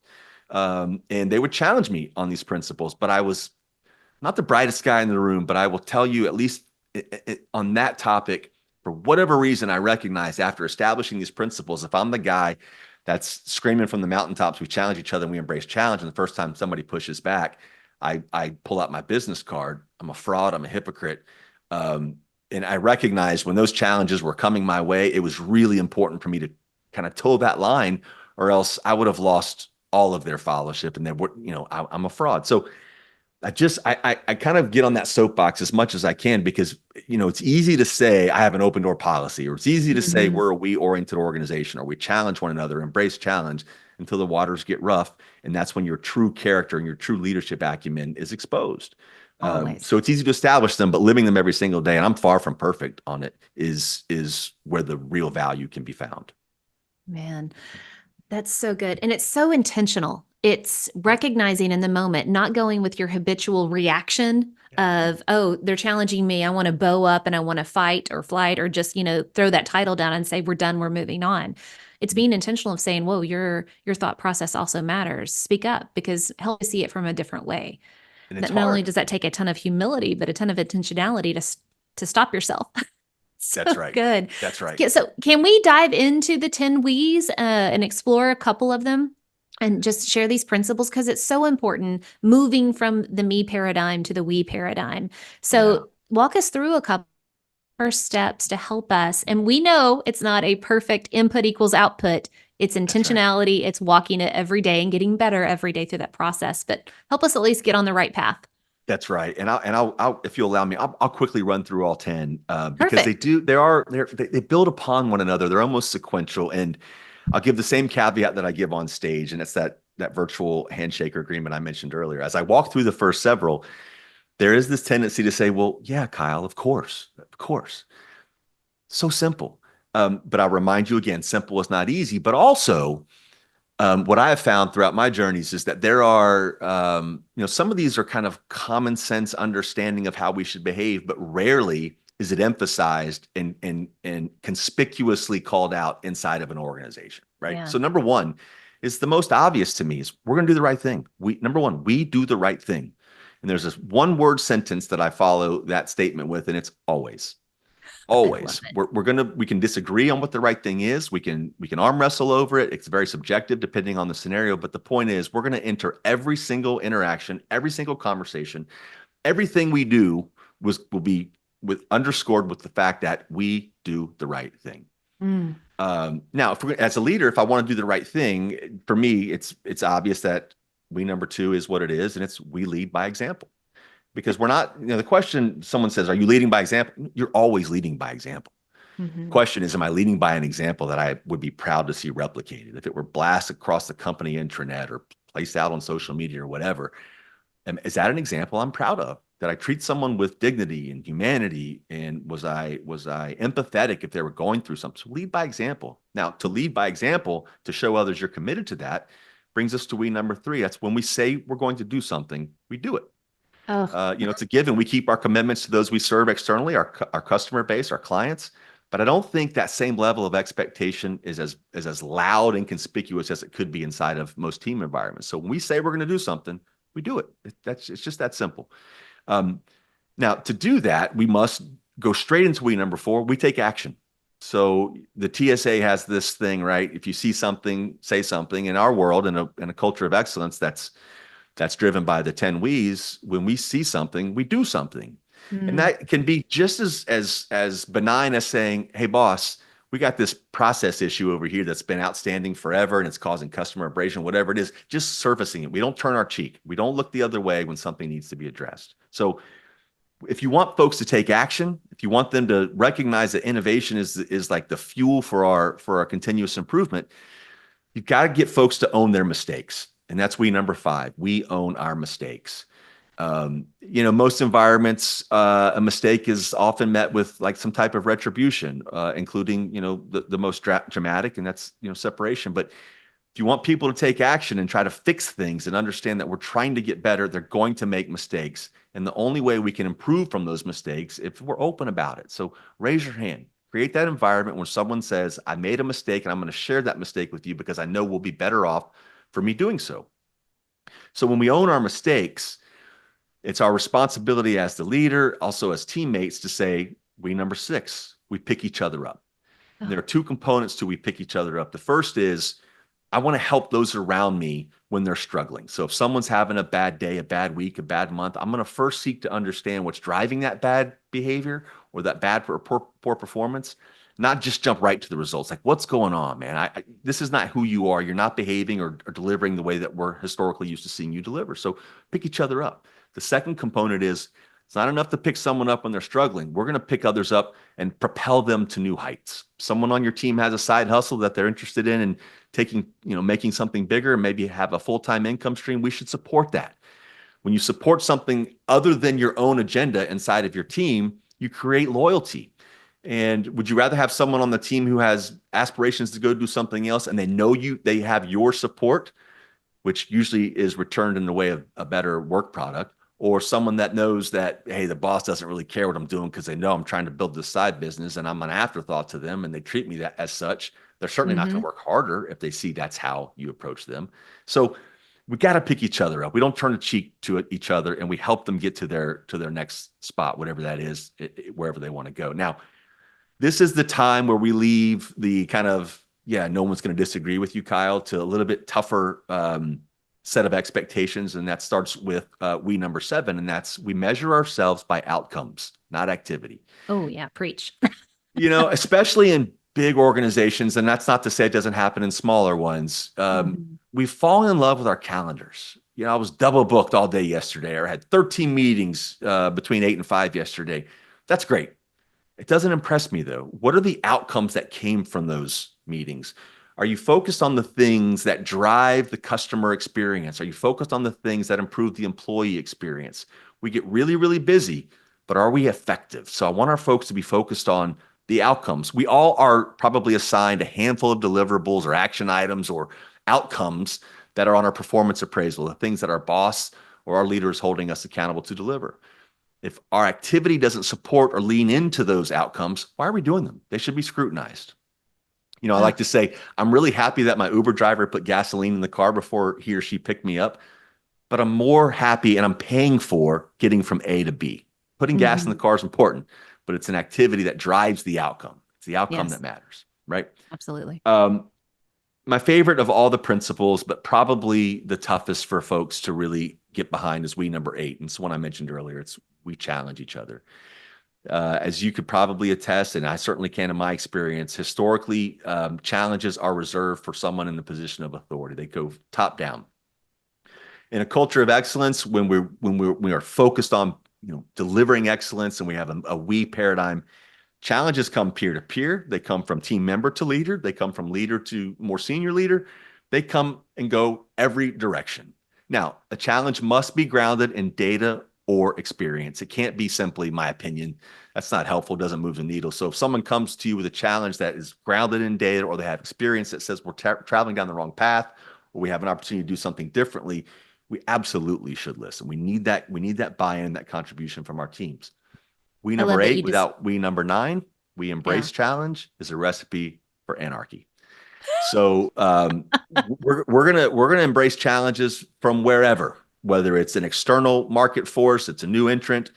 And they would challenge me on these principles, but I was not the brightest guy in the room. But I will tell you, at least on that topic, for whatever reason, I recognized after establishing these principles, if I'm the guy that's screaming from the mountaintops, we challenge each other and we embrace challenge, and the first time somebody pushes back, I pull out my business card. I'm a fraud. I'm a hypocrite. And I recognized when those challenges were coming my way, it was really important for me to kind of toe that line, or else I would have lost all of their followership, and I'm a fraud. So I kind of get on that soapbox as much as I can, because it's easy to say I have an open door policy, or it's easy to say we're a we-oriented organization, or we challenge one another, embrace challenge until the waters get rough, and that's when your true character and your true leadership acumen is exposed. Always. So it's easy to establish them, but living them every single day, and I'm far from perfect on it, is where the real value can be found. Man, that's so good. And it's so intentional. It's Yeah. recognizing in the moment, not going with your habitual reaction Yeah. of, oh, they're challenging me. I want to bow up and I want to fight or flight or just, throw that title down and say, we're done, we're moving on. It's being intentional of saying, whoa, your thought process also matters. Speak up because help us see it from a different way. And it's That not only hard. does that take a ton of humility, but a ton of intentionality to stop yourself. That's So right. good. That's right. Yeah, so can we dive into the 10 We's and explore a couple of them and just share these principles? Because it's so important moving from the me paradigm to the we paradigm. Yeah. So walk us through a couple first steps to help us. And we know it's not a perfect input equals output. It's That's right. intentionality. It's walking it every day and getting better every day through that process. But help us at least get on the right path. That's right. And I'll if you allow me, I'll quickly run through all 10 because Perfect. they build upon one another. They're almost sequential. And I'll give the same caveat that I give on stage, and it's that virtual handshake agreement I mentioned earlier. As I walk through the first several, there is this tendency to say, well, yeah, Kyle, of course, of course. So simple. But I'll remind you again, simple is not easy, but also what I have found throughout my journeys is that there are, some of these are kind of common sense understanding of how we should behave, but rarely is it emphasized and conspicuously called out inside of an organization, right? Yeah. So number one is the most obvious to me is we're going to do the right thing. Number one, we do the right thing. And there's this one word sentence that I follow that statement with, and it's always. I love Always. it. We can disagree on what the right thing is. We can arm wrestle over it. It's very subjective depending on the scenario. But the point is, we're going to enter every single interaction, every single conversation, everything we do will be with underscored with the fact that we do the right thing. Mm. Now, as a leader, if I want to do the right thing, for me, it's obvious that we number two is what it is, and it's we lead by example because we're not, the question someone says, are you leading by example? You're always leading by example. Hmm. Question is, am I leading by an example that I would be proud to see replicated? If it were blasted across the company intranet or placed out on social media or whatever, is that an example I'm proud of? Did I treat someone with dignity and humanity? And was I empathetic if they were going through something? So lead by example. Now, to lead by example, to show others you're committed to that, brings us to we number three. That's when we say we're going to do something, we do it. Oh, It's a given. We keep our commitments to those we serve externally, our customer base, our clients. But I don't think that same level of expectation is as loud and conspicuous as it could be inside of most team environments. So when we say we're going to do something, we do it. It's just that simple. Um, Now, to do that, we must go straight into we number four. We take action. So the TSA has this thing, right? If you see something, say something. In our world, in a culture of excellence, that's driven by the 10 We's. When we see something, we do something. And mm. that can be just as benign as saying, hey, boss, we got this process issue over here that's been outstanding forever and it's causing customer abrasion, whatever it is, just surfacing it. We don't turn our cheek. We don't look the other way when something needs to be addressed. So if you want folks to take action, if you want them to recognize that innovation is like the fuel for our continuous improvement, you've got to get folks to own their mistakes. And that's we number five. We own our mistakes. Most environments, a mistake is often met with like some type of retribution, including, the most dramatic, and that's, separation. But if you want people to take action and try to fix things and understand that we're trying to get better, they're going to make mistakes. And the only way we can improve from those mistakes if we're open about it. So raise your hand. Create that environment where someone says, I made a mistake and I'm going to share that mistake with you because I know we'll be better off for me doing so. So when we own our mistakes, it's our responsibility as the leader, also as teammates, to say, we number six, we pick each other up. And there are Oh, two components to we pick each other up. The first is I want to help those around me when they're struggling. So if someone's having a bad day, a bad week, a bad month, I'm going to first seek to understand what's driving that bad behavior or that bad or poor performance, not just jump right to the results. Like, what's going on, man? This is not who you are. You're not behaving or delivering the way that we're historically used to seeing you deliver. So pick each other up. The second component is it's not enough to pick someone up when they're struggling. We're going to pick others up and propel them to new heights. Someone on your team has a side hustle that they're interested in and taking, making something bigger and maybe have a full-time income stream. We should support that. When you support something other than your own agenda inside of your team, you create loyalty. And would you rather have someone on the team who has aspirations to go do something else and they know they have your support, which usually is returned in the way of a better work product, or someone that knows that, hey, the boss doesn't really care what I'm doing because they know I'm trying to build this side business and I'm an afterthought to them and they treat me as such. They're certainly not going Mm-hmm. to work harder if they see that's how you approach them. So we got to pick each other up. We don't turn a cheek to each other, and we help them get to their next spot, whatever that is, wherever they want to go. Now, this is the time where we leave the kind of, yeah, no one's going to disagree with you, Kyle, to a little bit tougher set of expectations. And that starts with we number 7. And that's we measure ourselves by outcomes, not activity. Oh, yeah. Preach. Especially in big organizations, and that's not to say it doesn't happen in smaller ones. Mhm. We fall in love with our calendars. I was double booked all day yesterday, or had 13 meetings between 8 and 5 yesterday. That's great. It doesn't impress me, though. What are the outcomes that came from those meetings? Are you focused on the things that drive the customer experience? Are you focused on the things that improve the employee experience? We get really, really busy, but are we effective? So I want our folks to be focused on the outcomes. We all are probably assigned a handful of deliverables or action items or outcomes that are on our performance appraisal, the things that our boss or our leader is holding us accountable to deliver. If our activity doesn't support or lean into those outcomes, why are we doing them? They should be scrutinized. I Uh, like to say, I'm really happy that my Uber driver put gasoline in the car before he or she picked me up, but I'm more happy and I'm paying for getting from A to B. Putting gas in the mhm. car is important, but it's an activity that drives the outcome. It's the outcome that Yes, matters, right? absolutely. Um, my favorite of all the principles, but probably the toughest for folks to really get behind is we number 8. And it's one I mentioned earlier. It's we challenge each other. As you could probably attest, and I certainly can in my experience, historically, challenges are reserved for someone in the position of authority. They go top down. In a culture of excellence, we are focused on delivering excellence, and we have a we paradigm. Challenges come peer to peer. They come from team member to leader. They come from leader to more senior leader. They come and go every direction. Now, a challenge must be grounded in data or experience. It can't be simply my opinion. That's not helpful, doesn't move the needle. So if someone comes to you with a challenge that is grounded in data, or they have experience that says we're traveling down the wrong path, or we have an opportunity to do something differently, we absolutely should listen. We need that buy-in, that contribution from our teams. We I number love that 8 you just, without we number 9, we yeah. embrace challenge is a recipe for anarchy. So we're gonna embrace challenges from wherever, whether it's an external market force, it's a new entrant,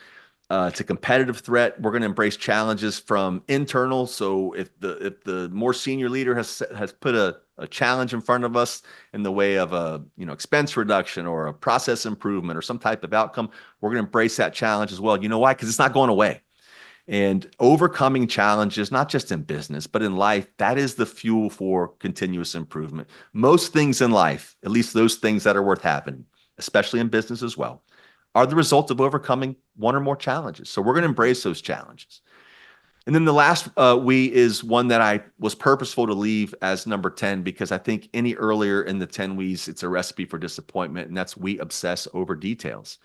it's a competitive threat. We're going to embrace challenges from internal. So if the more senior leader has put a challenge in front of us in the way of a expense reduction or a process improvement or some type of outcome, we're going to embrace that challenge as well. You know why? Because it's not going away. And overcoming challenges, not just in business, but in life, that is the fuel for continuous improvement. Most things in life, at least those things that are worth having, especially in business as well, are the result of overcoming one or more challenges. So we're going to Mhm. embrace those challenges. And then the last we is one that I was purposeful to leave as number 10, because I think any earlier in the 10 we's, it's a recipe for disappointment. And that's we obsess over details.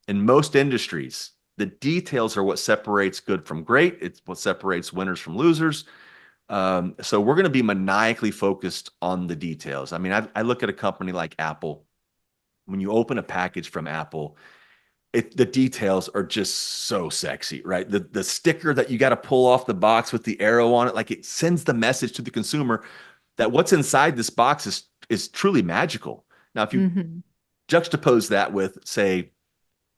In most industries, the details are what separates good from great. It's what separates winners from losers. So we're going to be maniacally focused on the details. I mean, I look at a company like Apple. When you open a package from Apple, the details are just so sexy, right? The sticker that you got to pull off the box with the arrow on it, like it sends the message to the consumer that what's inside this box is truly magical. Now, if you Mhm. juxtapose that with, say,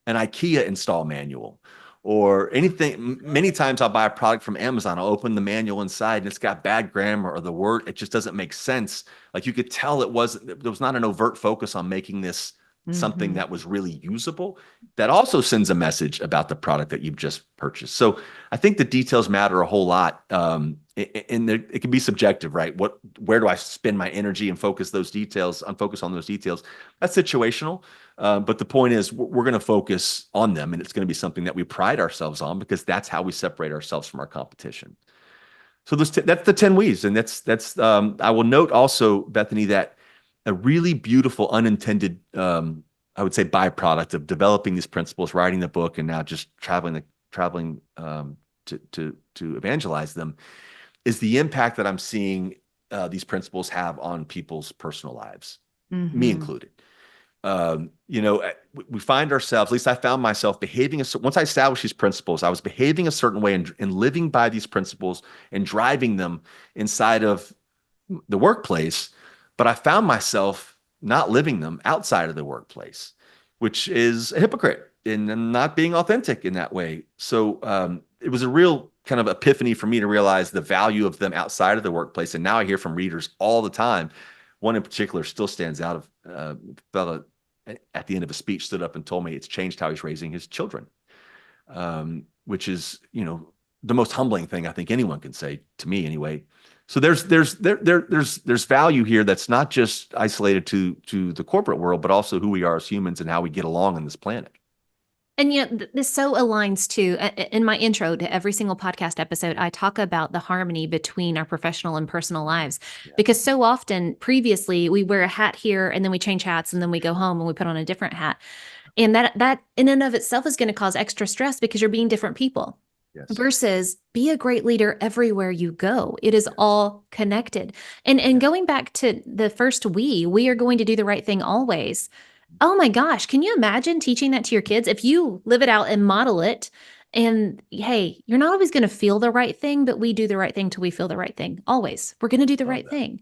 an IKEA install manual or anything. Many times I'll buy a product from Amazon. I'll open the manual inside and it's got bad grammar or the word, it just doesn't make sense. Like you could tell there was not an overt focus on making this something Mhm. that was really usable. That also sends a message about the product that you've just purchased. So I think the details matter a whole lot. And it can be subjective, right? Where do I spend my energy and focus on those details? That's situational. But the point is, we're going to focus on them, and it's going to be something that we pride ourselves on because that's how we separate ourselves from our competition. So that's the 10 we's, and that's. I will note also, Bethany, that a really beautiful unintended, I would say, byproduct of developing these principles, writing the book, and now just traveling to evangelize them, is the impact that I'm seeing these principles have on people's personal lives, me Mm-hmm. included. We find ourselves, at least I found myself behaving, once I established these principles, I was behaving a certain way and living by these principles and driving them inside of the workplace. But I found myself not living them outside of the workplace, which is a hypocrite and not being authentic in that way. So it was a real kind of epiphany for me to realize the value of them outside of the workplace. And now I hear from readers all the time. One in particular still stands out. Of fella at the end of a speech stood up and told me it's changed how he's raising his children, which is, the most humbling thing I think anyone can say to me anyway. So there's value here that's not just isolated to the corporate world, but also who we are as humans and how we get along on this planet. And this so aligns to in my intro to every single podcast episode, I talk about the harmony between our professional and personal lives. Yeah. Because so often previously we wear a hat here and then we change hats and then we go home and we put on a different hat. And that in and of itself is going to cause extra stress because you're being different people. Yes. Versus be a great leader everywhere you go. It is all connected. And going back to the first we are going to do the right thing always. Oh my gosh, can you imagine teaching that to your kids? If you live it out and model it, and hey, you're not always going to feel the right thing, but we do the right thing till we feel the right thing. Always. We're going to do the Love right that. thing.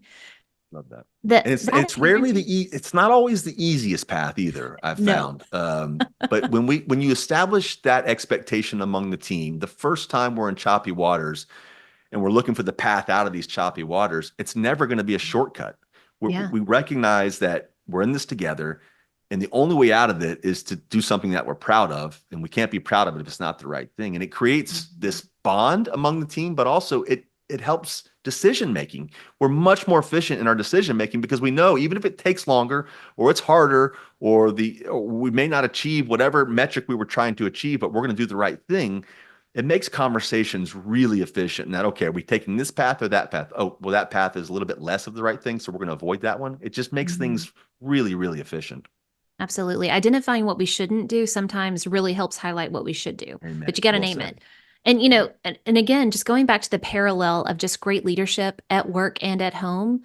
Love that. That And it's that it's rarely parenting, it's not always the easiest path either, I've no. found. But when you establish that expectation among the team, the first time we're in choppy waters and we're looking for the path out of these choppy waters, it's never going to be a shortcut. Yeah. We recognize that we're in this together, and the only way out of it is to do something that we're proud of, and we can't be proud of it if it's not the right thing. And it creates this bond among the team, but also it helps decision making. We're much more efficient in our decision making because we know even if it takes longer or it's harder or we may not achieve whatever metric we were trying to achieve, but we're going to do the right thing. It makes conversations really efficient. And that, okay, are we taking this path or that path? Oh, well, that path is a little bit less of the right thing, so we're going to avoid that one. It just makes things really, really efficient. Absolutely. Identifying what we shouldn't do sometimes really helps highlight what we should do, but Amen. you got to Well name said. it. And, and again, just going back to the parallel of just great leadership at work and at home,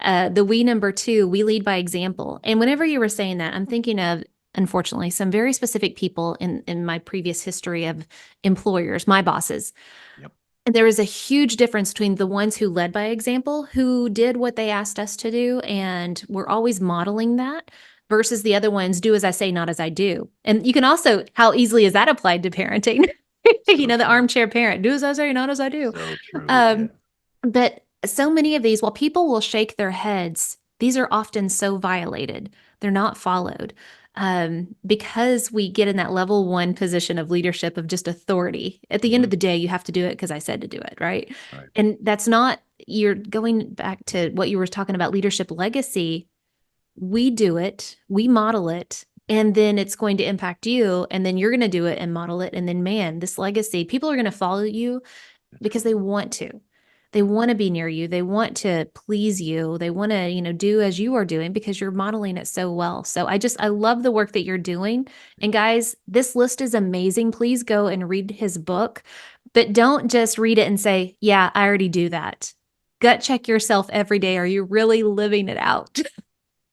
the we number two, we lead by example. And whenever you were saying that, I'm thinking of, unfortunately, some very specific people in my previous history of employers, my bosses. Yep. And there is a huge difference between the ones who led by example, who did what they asked us to do, and we're always modeling that, versus the other ones, do as I say, not as I do. And you can also, how easily is that applied to parenting? So The true. armchair parent, do as I say, not as I do. So true. Yeah. Um, but so many of these, while people will shake their heads, these are often so violated. They're not followed because we get in that level one position of leadership of just authority. At the end of the day, you have to do it because I said to do it, right? Right. And that's not, you're going back to what you were talking about, leadership legacy. We do it, we model it, and then it's going to impact you. And then you're going to do it and model it. And then, man, this legacy, people are going to follow you because they want to. They want to be near you. They want to please you. They want to, do as you are doing because you're modeling it so well. So I love the work that you're doing. And guys, this list is amazing. Please go and read his book, but don't just read it and say, yeah, I already do that. Gut check yourself every day. Are you really living it out?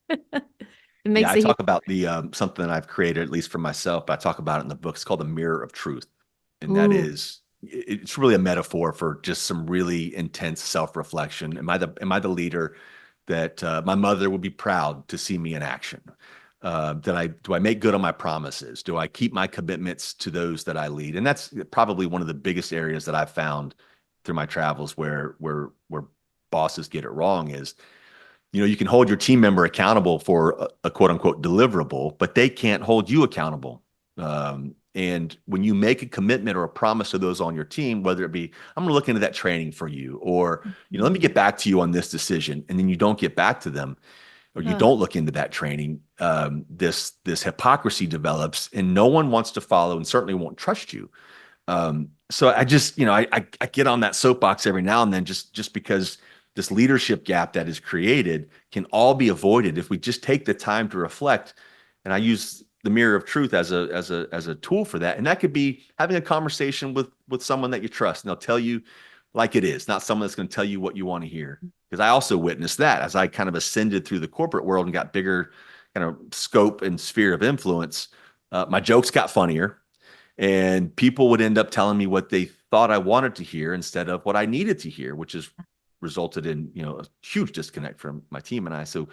It Yeah, makes I a huge talk about the something that I've created, at least for myself, but I talk about it in the book. It's called the mirror of truth. And that Ooh. is, it's really a metaphor for just some really intense self-reflection. Am I the leader that my mother would be proud to see me in action? Do I make good on my promises? Do I keep my commitments to those that I lead? And that's probably one of the biggest areas that I've found through my travels where bosses get it wrong is, you can hold your team member accountable for a quote unquote deliverable, but they can't hold you accountable. And when you make a commitment or a promise to those on your team, whether it be, I'm going to look into that training for you, or, let me get back to you on this decision. And then you don't get back to them, or you Ugh. don't look into that training. This hypocrisy develops and no one wants to follow and certainly won't trust you. So I just, I get on that soapbox every now and then just because this leadership gap that is created can all be avoided if we just take the time to reflect. And I use the mirror of truth as a tool for that. And that could be having a conversation with someone that you trust, and they'll tell you like it is, not someone that's going to tell you what you want to hear. Because I also witnessed that as I kind of ascended through the corporate world and got bigger kind of scope and sphere of influence. My jokes got funnier, and people would end up telling me what they thought I wanted to hear instead of what I needed to hear, which has resulted in, a huge disconnect from my team and I. So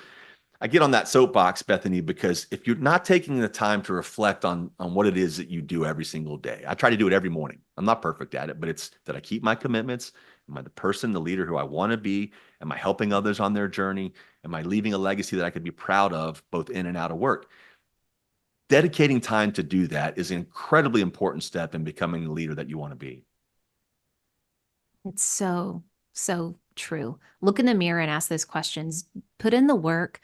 I get on that soapbox, Bethany, because if you're not taking the time to reflect on what it is that you do every single day, I try to do it every morning. I'm not perfect at it, but it's that I keep my commitments. Am I the person, the leader who I want to be? Am I helping others on their journey? Am I leaving a legacy that I could be proud of, both in and out of work? Dedicating time to do that is an incredibly important step in becoming the leader that you want to be. It's so, so true. Look in the mirror and ask those questions. Put in the work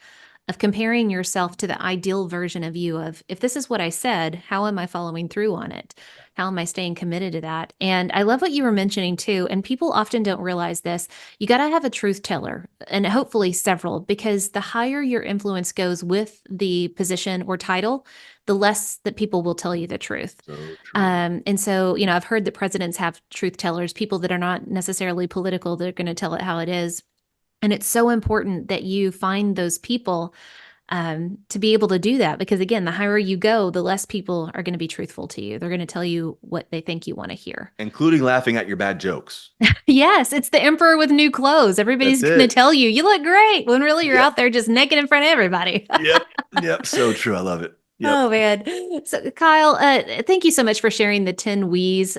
of comparing yourself to the ideal version of you of, if this is what I said, how am I following through on it? How am I staying committed to that? And I love what you were mentioning too. And people often don't realize this. You got to have a truth teller, and hopefully several, because the higher your influence goes with the position or title, the less that people will tell you the truth. So true. And so, I've heard that presidents have truth tellers, people that are not necessarily political, they're going to tell it how it is. And it's so important that you find those people to be able to do that. Because again, the higher you go, the less people are going to be truthful to you. They're going to tell you what they think you want to hear. Including laughing at your bad jokes. Yes, it's the emperor with new clothes. Everybody's That's going to it. tell you, you look great, when really you're Yep. out there just naked in front of everybody. Yep. Yep. So true. I love it. Yep. Oh man. So Kyle, thank you so much for sharing the 10 W's.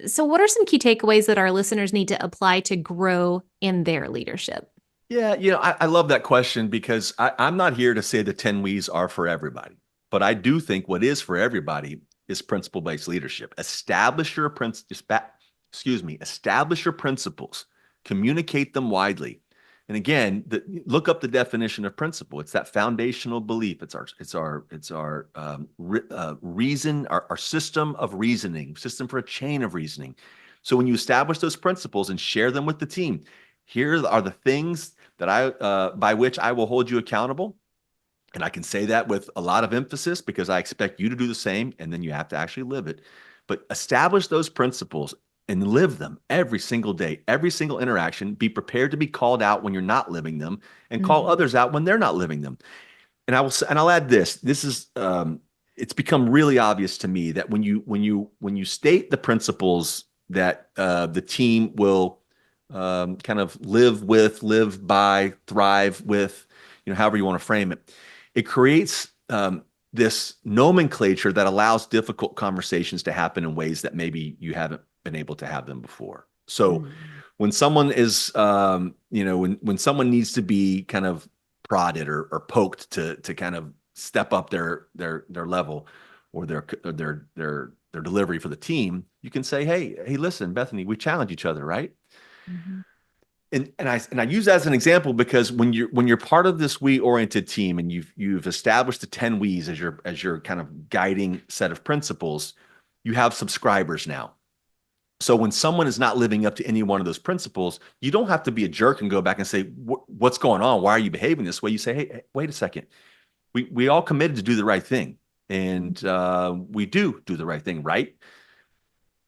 So what are some key takeaways that our listeners need to apply to grow in their leadership? Yeah, I love that question because I'm not here to say the 10 We's are for everybody, but I do think what is for everybody is principle-based leadership. Establish your principles, communicate them widely. And again, look up the definition of principle. It's that foundational belief. It's our reason, our system of reasoning, system for a chain of reasoning. So when you establish those principles and share them with the team, here are the things that by which I will hold you accountable. And I can say that with a lot of emphasis because I expect you to do the same, and then you have to actually live it. But establish those principles and live them every single day, every single interaction. Be prepared to be called out when you're not living them, and call Mhm. others out when they're not living them. And I'll add this. This is it's become really obvious to me that when you state the principles that the team will kind of live with, live by, thrive with, however you want to frame it, it creates this nomenclature that allows difficult conversations to happen in ways that maybe you haven't been able to have them before. So Mhm. when someone is, when someone needs to be kind of prodded or poked to kind of step up their level or their delivery for the team, you can say, hey, listen, Bethany, we challenge each other, right? Mhm. And I use that as an example because when you're part of this we oriented team and you've established the 10 we's as your kind of guiding set of principles, you have subscribers now. So when someone is not living up to any one of those principles, you don't have to be a jerk and go back and say, what's going on? Why are you behaving this way? You say, hey, wait a second. We all committed to do the right thing, and we do the right thing, right?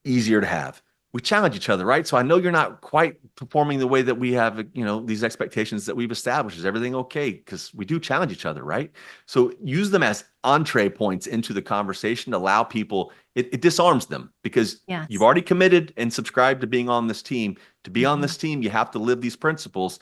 Easier to have. We challenge each other, right? So I know you're not quite performing the way that we have, these expectations that we've established. Is everything okay? Because we do challenge each other, right? So use them as entree points into the conversation to allow people, it disarms them because you've Yes. already committed and subscribed to being on this team. To be on Mhm. this team, you have to live these principles.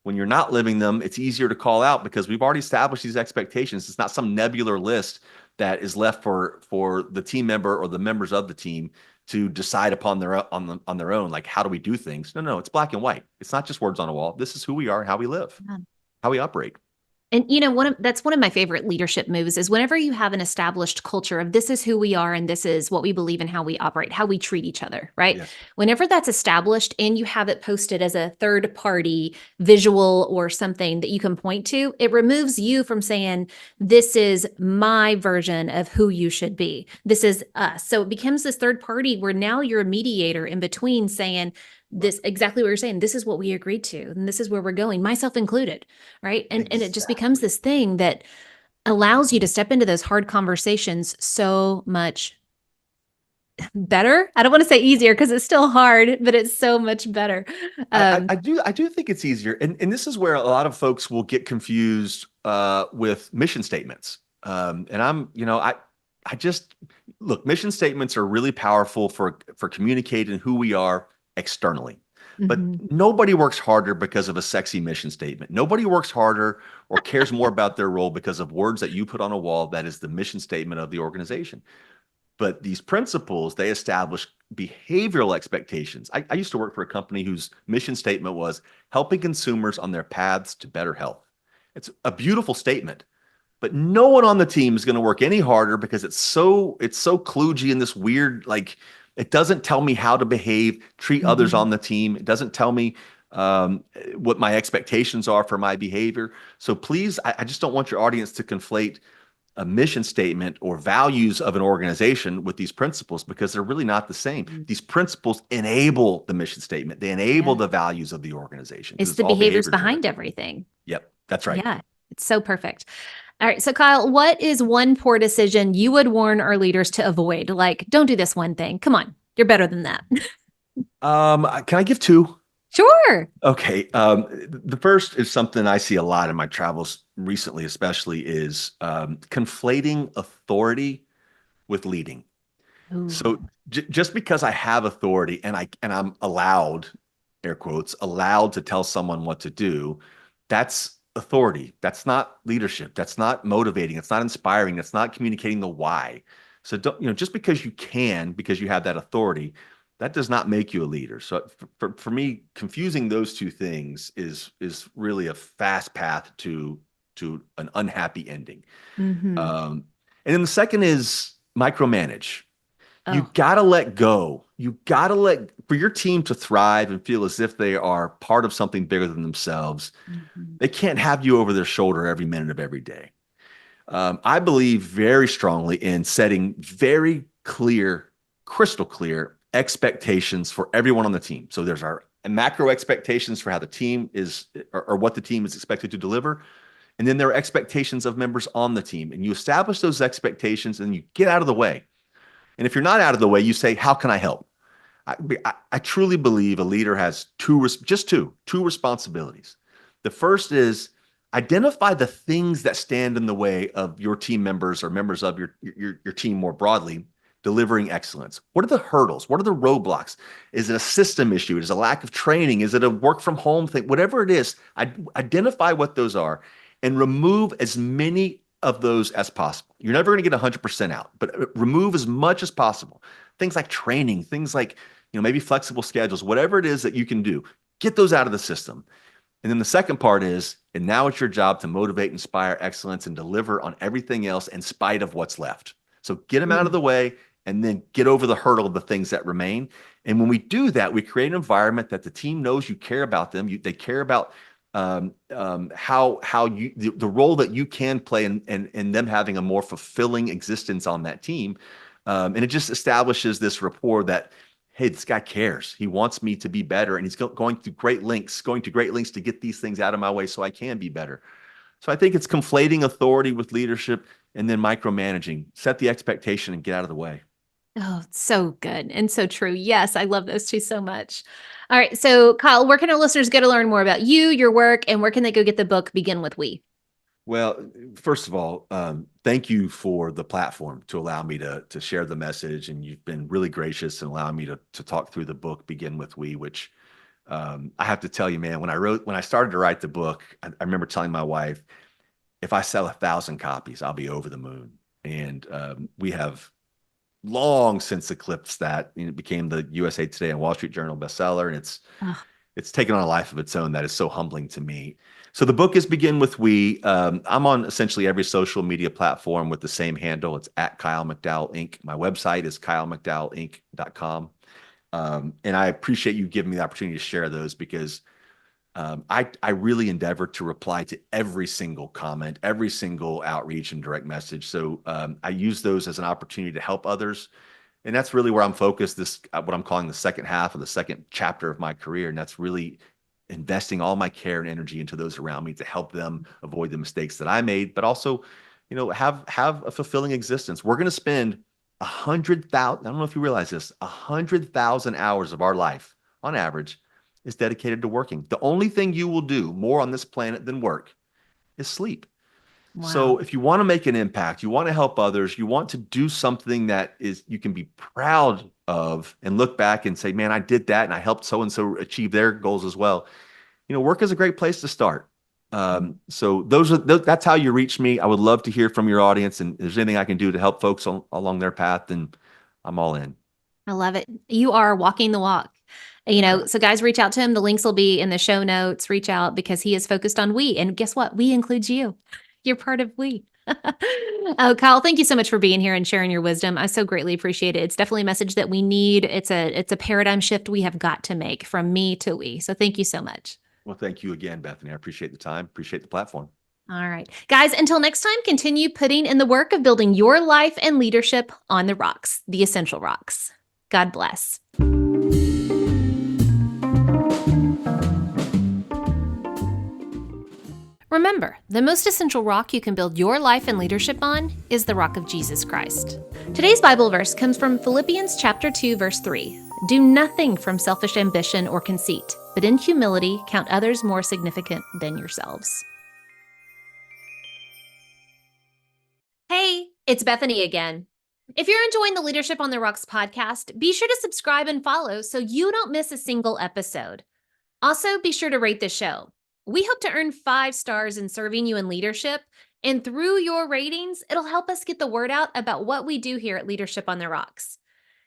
When you're not living them, it's easier to call out because we've already established these expectations. It's not some nebular list that is left for the team member or the members of the team to decide upon on their own. Like, how do we do things? No, it's black and white. It's not just words on a wall. This is who we are and how we live, Yeah. how we operate. And that's one of my favorite leadership moves is whenever you have an established culture of this is who we are and this is what we believe and how we operate, how we treat each other, right? Yes. Whenever that's established and you have it posted as a third party visual or something that you can point to, it removes you from saying, this is my version of who you should be. This is us. So it becomes this third party where now you're a mediator in between saying, this exactly what you're saying. This is what we agreed to, and this is where we're going, myself included, right? And it just becomes Exactly. this thing that allows you to step into those hard conversations so much better. I don't want to say easier because it's still hard, but it's so much better. I do think it's easier, and this is where a lot of folks will get confused with mission statements. And I just look, mission statements are really powerful for communicating who we are externally. But Mhm. nobody works harder because of a sexy mission statement. Nobody works harder or cares more about their role because of words that you put on a wall that is the mission statement of the organization. But these principles, they establish behavioral expectations. I used to work for a company whose mission statement was helping consumers on their paths to better health. It's a beautiful statement, but no one on the team is going to work any harder because it's so kludgy and this weird, like, it doesn't tell me how to behave, treat others Mhm. on the team. It doesn't tell me what my expectations are for my behavior. So please, I just don't want your audience to conflate a mission statement or values of an organization with these principles because they're really not the same. These principles enable the mission statement. They enable Yeah. the values of the organization because It's it's the all behaviors behavior driven. behind everything. Yep, that's right. Yeah. It's so perfect. All right. So, Kyle, what is one poor decision you would warn our leaders to avoid? Like, don't do this one thing. Come on. You're better than that. Can I give two? Sure. Okay. The first is something I see a lot in my travels recently, especially is conflating authority with leading. So Ooh. just because I have authority and I'm allowed, air quotes, allowed to tell someone what to do, that's authority. That's not leadership. That's not motivating. It's not inspiring. That's not communicating the why. So just because you can, because you have that authority, that does not make you a leader. So for me, confusing those two things is really a fast path to an unhappy ending. Hmm. And then the second is micromanage. You Oh. got to let go. You got to for your team to thrive and feel as if they are part of something bigger than themselves. Mhm. They can't have you over their shoulder every minute of every day. I believe very strongly in setting very clear, crystal clear expectations for everyone on the team. So there's our macro expectations for how the team is or what the team is expected to deliver. And then there are expectations of members on the team. And you establish those expectations and you get out of the way. And if you're not out of the way, you say, how can I help? I truly believe a leader has just two responsibilities. The first is identify the things that stand in the way of your team members or members of your team more broadly delivering excellence. What are the hurdles? What are the roadblocks? Is it a system issue? Is it a lack of training? Is it a work from home thing? Whatever it is, identify what those are and remove as many of those as possible. You're never going to get 100% out, but remove as much as possible. Things like training, things like maybe flexible schedules, whatever it is that you can do, get those out of the system. And then the second part is, and now it's your job to motivate, inspire excellence, and deliver on everything else in spite of what's left. So get them out of Ooh. the way and then get over the hurdle of the things that remain. And when we do that, we create an environment that the team knows you care about them. They care about how you the role that you can play in them having a more fulfilling existence on that team. And it just establishes this rapport that, hey, this guy cares. He wants me to be better, and he's going to great lengths to get these things out of my way so I can be better. So I think it's conflating authority with leadership and then micromanaging. Set the expectation and get out of the way. Oh, so good and so true. Yes, I love those two so much. All right. So, Kyle, where can our listeners go to learn more about you, your work, and where can they go get the book Begin with We? Well, first of all, thank you for the platform to allow me to share the message, and you've been really gracious in allowing me to talk through the book Begin with We, which I have to tell you, man, when I started to write the book, I remember telling my wife, if I sell 1,000 copies, I'll be over the moon. And we have long since eclipsed that. It became the USA Today and Wall Street Journal bestseller, and Oh, it's taken on a life of its own that is so humbling to me. So the book is Begin with We. I'm on essentially every social media platform with the same handle. It's at Kyle McDowell Inc. My website is kylemcdowellinc.com. And I appreciate you giving me the opportunity to share those because I really endeavor to reply to every single comment, every single outreach and direct message. So I use those as an opportunity to help others. And that's really where I'm focused. This what I'm calling the second half of the second chapter of my career, and that's really investing all my care and energy into those around me to help them avoid the mistakes that I made, but also have a fulfilling existence. We're going to spend 100,000, I don't know if you realize this, 100,000 hours of our life on average is dedicated to working. The only thing you will do more on this planet than work is sleep. So Wow. if you want to make an impact, you want to help others, you want to do something that is you can be proud of and look back and say, man, I did that and I helped so and so achieve their goals as well. Work is a great place to start. So that's how you reach me. I would love to hear from your audience, and if there's anything I can do to help folks along their path, then I'm all in. I love it. You are walking the walk. So guys, reach out to him. The links will be in the show notes. Reach out because he is focused on we. And guess what? We includes you. You're part of we. Oh, Kyle, thank you so much for being here and sharing your wisdom. I so greatly appreciate it. It's definitely a message that we need. It's a paradigm shift we have got to make from me to we. So thank you so much. Well, thank you again, Bethany. I appreciate the time, appreciate the platform. All right. Guys, until next time, continue putting in the work of building your life and leadership on the rocks, the essential rocks. God bless. Remember, the most essential rock you can build your life and leadership on is the rock of Jesus Christ. Today's Bible verse comes from Philippians chapter 2, verse 3. Do nothing from selfish ambition or conceit, but in humility count others more significant than yourselves. Hey, it's Bethany again. If you're enjoying the Leadership on the Rocks podcast, be sure to subscribe and follow so you don't miss a single episode. Also, be sure to rate the show. We hope to earn 5 stars in serving you in leadership, and through your ratings, it'll help us get the word out about what we do here at Leadership on the Rocks.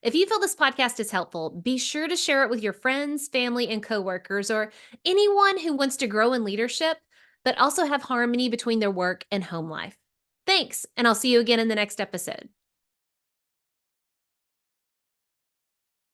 If you feel this podcast is helpful, be sure to share it with your friends, family, and coworkers, or anyone who wants to grow in leadership, but also have harmony between their work and home life. Thanks, and I'll see you again in the next episode.